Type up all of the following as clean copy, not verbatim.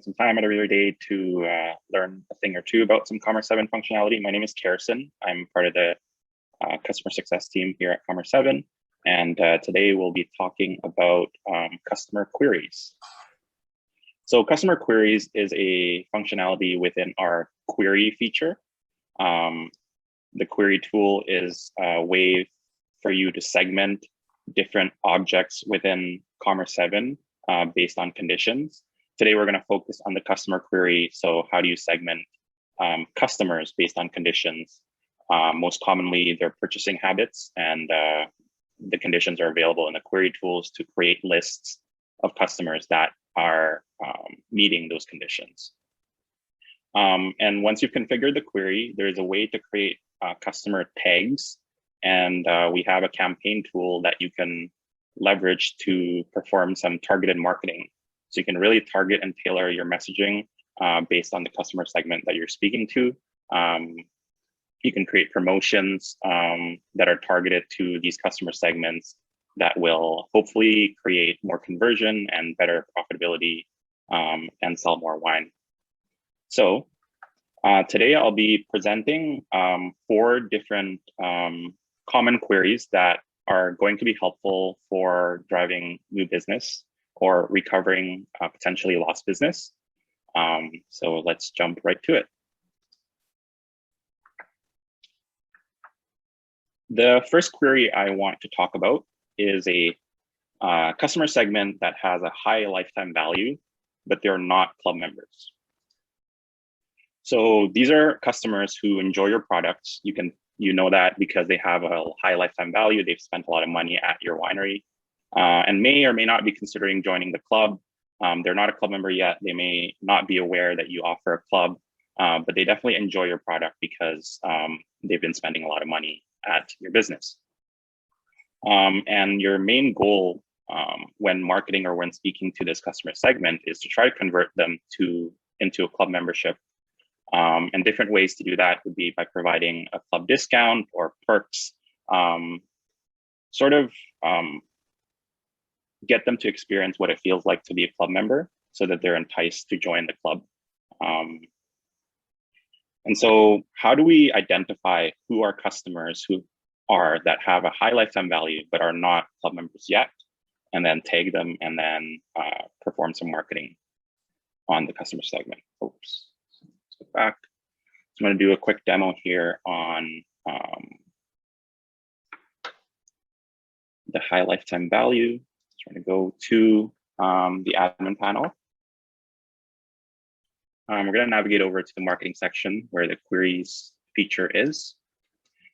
some time out of your day to learn a thing or two about some Commerce7 functionality. My name is Harrison. I'm part of the customer success team here at Commerce7. And today we'll be talking about customer queries. So customer queries is a functionality within our query feature. The query tool is a way for you to segment different objects within Commerce7 based on conditions. Today, we're going to focus on the customer query. So how do you segment customers based on conditions? Most commonly, their purchasing habits, and the conditions are available in the query tools to create lists of customers that are meeting those conditions. And once you've configured the query, there's a way to create customer tags. And we have a campaign tool that you can leverage to perform some targeted marketing. So you can really target and tailor your messaging based on the customer segment that you're speaking to. You can create promotions that are targeted to these customer segments that will hopefully create more conversion and better profitability and sell more wine. So today I'll be presenting 4 different common queries that are going to be helpful for driving new business or recovering potentially lost business. So let's jump right to it. The first query I want to talk about is a customer segment that has a high lifetime value, but they're not club members. So these are customers who enjoy your products. You know that because they have a high lifetime value. They've spent a lot of money at your winery and may or may not be considering joining the club. They're not a club member yet. They may not be aware that you offer a club, but they definitely enjoy your product because they've been spending a lot of money at your business. And your main goal when marketing or when speaking to this customer segment is to try to convert them into a club membership. And different ways to do that would be by providing a club discount or perks, get them to experience what it feels like to be a club member so that they're enticed to join the club. And so how do we identify who our customers who are that have a high lifetime value but are not club members yet, and then tag them and then perform some marketing on the customer segment? Oops. Let's go back. So I'm going to do a quick demo here on the high lifetime value. I'm going to go to the admin panel. We're going to navigate over to the marketing section where the queries feature is.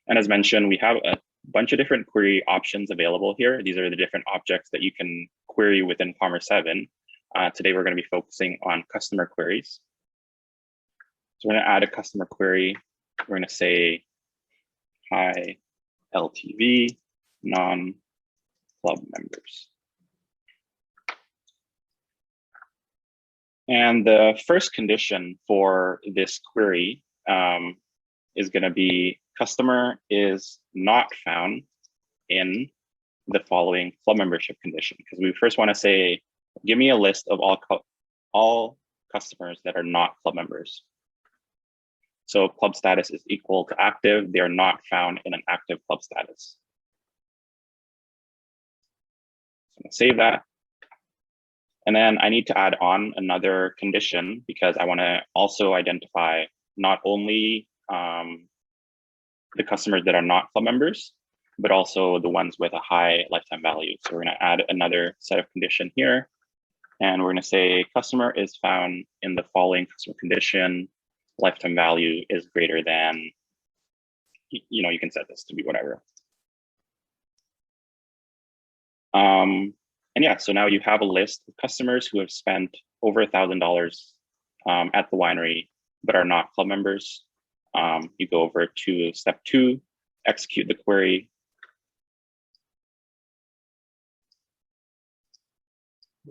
And as mentioned, we have a bunch of different query options available here. These are the different objects that you can query within Commerce7. Today, we're going to be focusing on customer queries. So we're going to add a customer query. We're going to say high LTV non-club members. And the first condition for this query is going to be customer is not found in the following club membership condition, because we first want to say, give me a list of all customers that are not club members. So club status is equal to active. They are not found in an active club status. So I'm going to save that. And then I need to add on another condition because I want to also identify not only the customers that are not club members, but also the ones with a high lifetime value. So we're going to add another set of condition here. And we're going to say customer is found in the following customer condition. Lifetime value is greater than, you can set this to be whatever. And yeah, so now you have a list of customers who have spent over $1,000 at the winery, but are not club members. You go over to step 2, execute the query.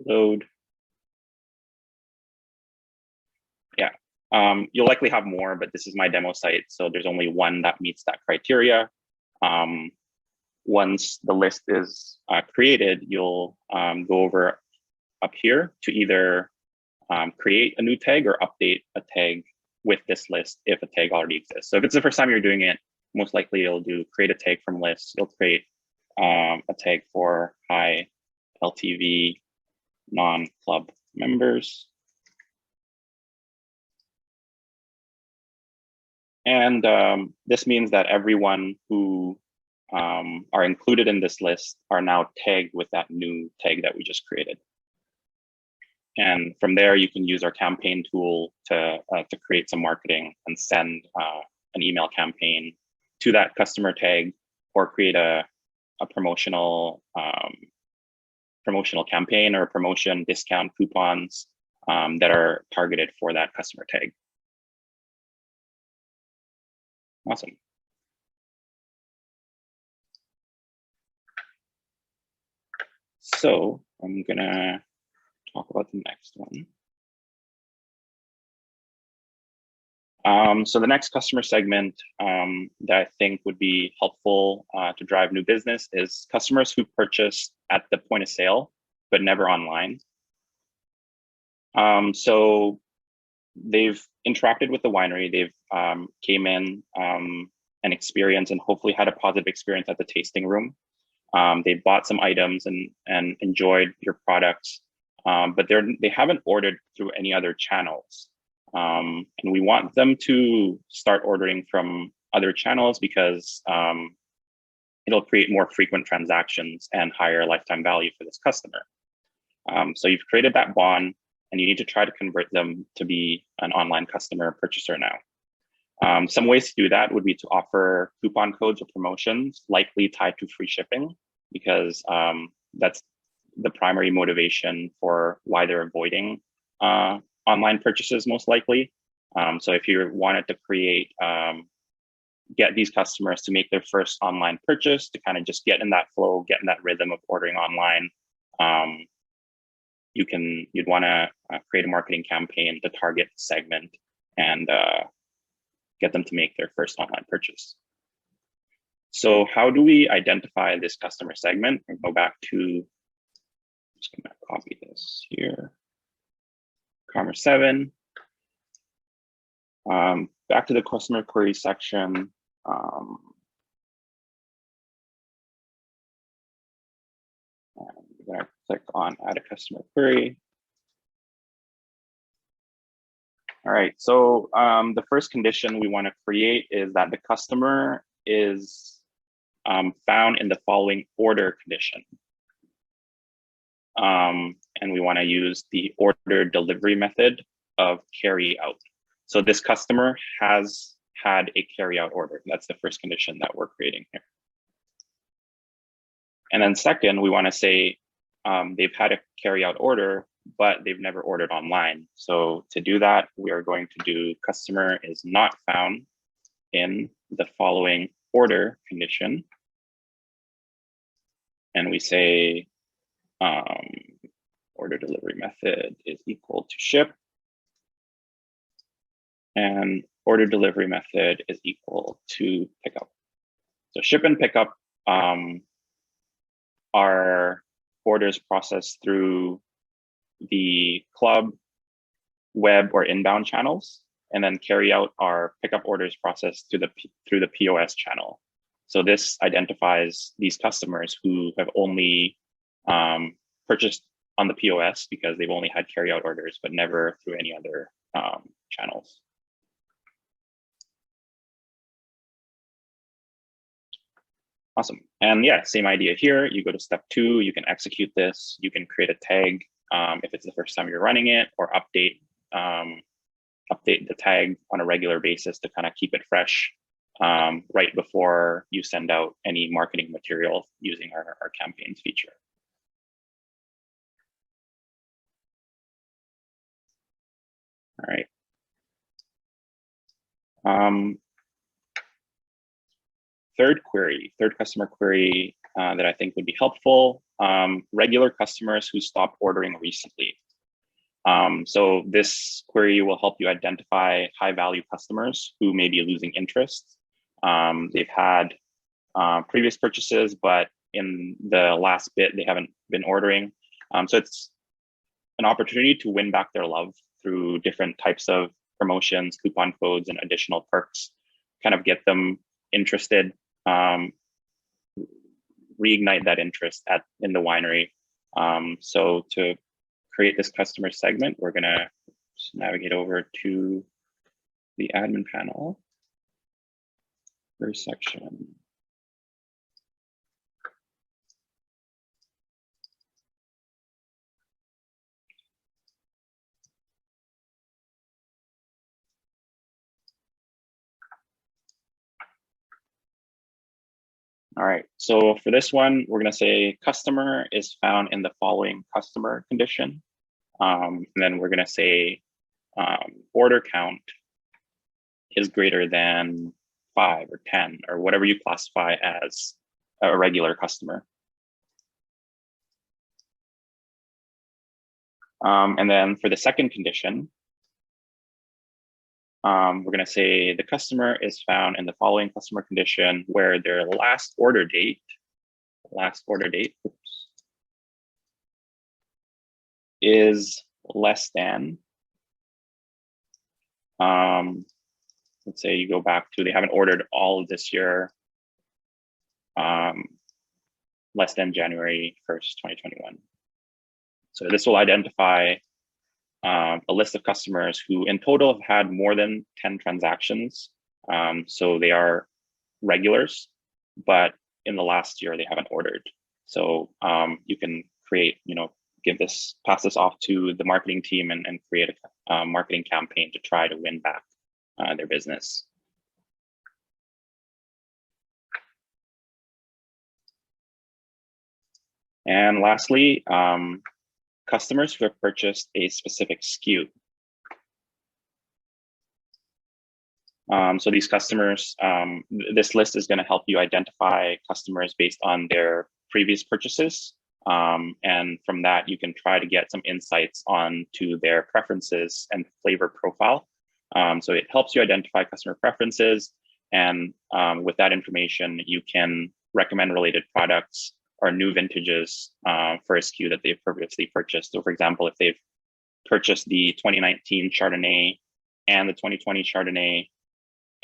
Load. Yeah, you'll likely have more, but this is my demo site. So there's only one that meets that criteria. Once the list is created, you'll go over up here to either create a new tag or update a tag with this list if a tag already exists. So if it's the first time you're doing it, most likely you'll do create a tag from list. You'll create a tag for high LTV non-club members. And this means that everyone who are included in this list are now tagged with that new tag that we just created. And from there, you can use our campaign tool to create some marketing and send an email campaign to that customer tag, or create a promotional campaign or promotion discount coupons that are targeted for that customer tag. Awesome. So I'm gonna talk about the next one. So the next customer segment that I think would be helpful to drive new business is customers who purchase at the point of sale, but never online. So they've interacted with the winery, they've came in and experienced and hopefully had a positive experience at the tasting room. They bought some items and enjoyed your products, but they haven't ordered through any other channels. And we want them to start ordering from other channels because it'll create more frequent transactions and higher lifetime value for this customer. So you've created that bond, and you need to try to convert them to be an online customer purchaser now. Some ways to do that would be to offer coupon codes or promotions likely tied to free shipping, because that's the primary motivation for why they're avoiding online purchases most likely. So if you wanted to create, get these customers to make their first online purchase, to kind of just get in that flow, get in that rhythm of ordering online, you'd want to create a marketing campaign to target the segment and get them to make their first online purchase. So how do we identify this customer segment? And go back to, I'm just gonna copy this here. Commerce7. Back to the customer query section. And we're gonna click on add a customer query. All right, so the first condition we want to create is that the customer is found in the following order condition. And we want to use the order delivery method of carry out. So this customer has had a carry out order. That's the first condition that we're creating here. And then second, we want to say they've had a carry out order, but they've never ordered online. So to do that, we are going to do customer is not found in the following order condition. And we say order delivery method is equal to ship, and order delivery method is equal to pickup. So ship and pickup are orders processed through the club, web, or inbound channels, and then carry out are pickup orders processed through the POS channel. So this identifies these customers who have only purchased on the POS because they've only had carry out orders, but never through any other channels. Awesome. And yeah, same idea here. You go to step 2, you can execute this. You can create a tag if it's the first time you're running it, or update the tag on a regular basis to kind of keep it fresh right before you send out any marketing material using our campaigns feature. All right. Third customer query that I think would be helpful, regular customers who stopped ordering recently. So this query will help you identify high value customers who may be losing interest. They've had previous purchases, but in the last bit, they haven't been ordering. So an opportunity to win back their love through different types of promotions, coupon codes, and additional perks, kind of get them interested, reignite that interest in the winery. So to create this customer segment, we're gonna just navigate over to the admin panel, first section. All right, so for this one, we're gonna say customer is found in the following customer condition. And then we're gonna say order count is greater than 5 or 10 or whatever you classify as a regular customer. And then for the second condition, we're going to say the customer is found in the following customer condition where their last order date is less than, let's say you go back to, they haven't ordered all of this year, less than January 1st, 2021. So this will identify a list of customers who in total have had more than 10 transactions. So they are regulars, but in the last year they haven't ordered. So you can create, pass this off to the marketing team and create a marketing campaign to try to win back their business. And lastly, customers who have purchased a specific SKU. So these customers, this list is going to help you identify customers based on their previous purchases. And from that, you can try to get some insights onto their preferences and flavor profile. So it helps you identify customer preferences. And with that information, you can recommend related products or new vintages for a SKU that they've previously purchased. So for example, if they've purchased the 2019 Chardonnay and the 2020 Chardonnay,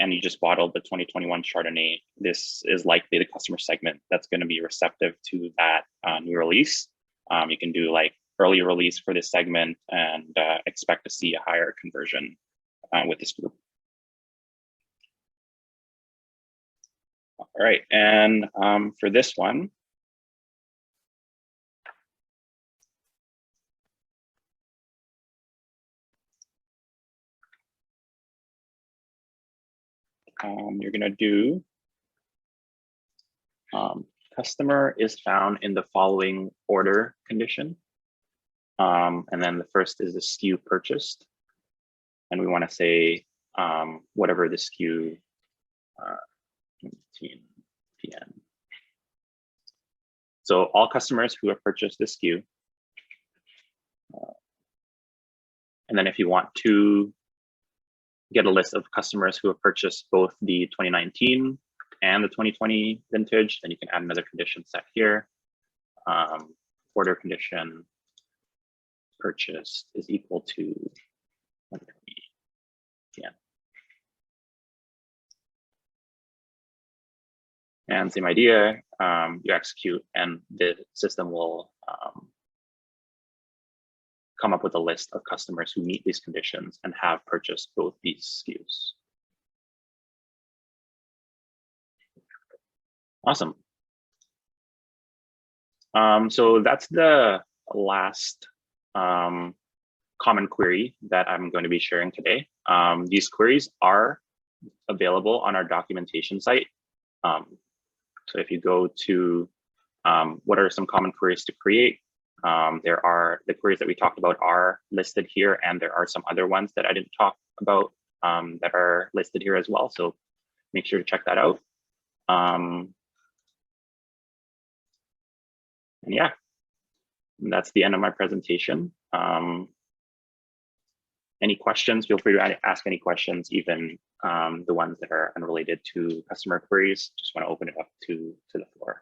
and you just bottled the 2021 Chardonnay, this is likely the customer segment that's going to be receptive to that new release. You can do like early release for this segment and expect to see a higher conversion with this group. All right, and for this one, you're going to do customer is found in the following order condition. And then the first is the SKU purchased. And we want to say whatever the SKU 17 p.m. So all customers who have purchased this SKU. And then if you want to get a list of customers who have purchased both the 2019 and the 2020 vintage, then you can add another condition set here. Order condition purchased is equal to 2020 p.m. And same idea, you execute and the system will come up with a list of customers who meet these conditions and have purchased both these SKUs. Awesome. So that's the last common query that I'm going to be sharing today. These queries are available on our documentation site. So if you go to what are some common queries to create, there are the queries that we talked about are listed here, and there are some other ones that I didn't talk about that are listed here as well. So make sure to check that out. And yeah, that's the end of my presentation. Any questions, feel free to ask any questions, even the ones that are unrelated to customer queries. Just want to open it up to the floor.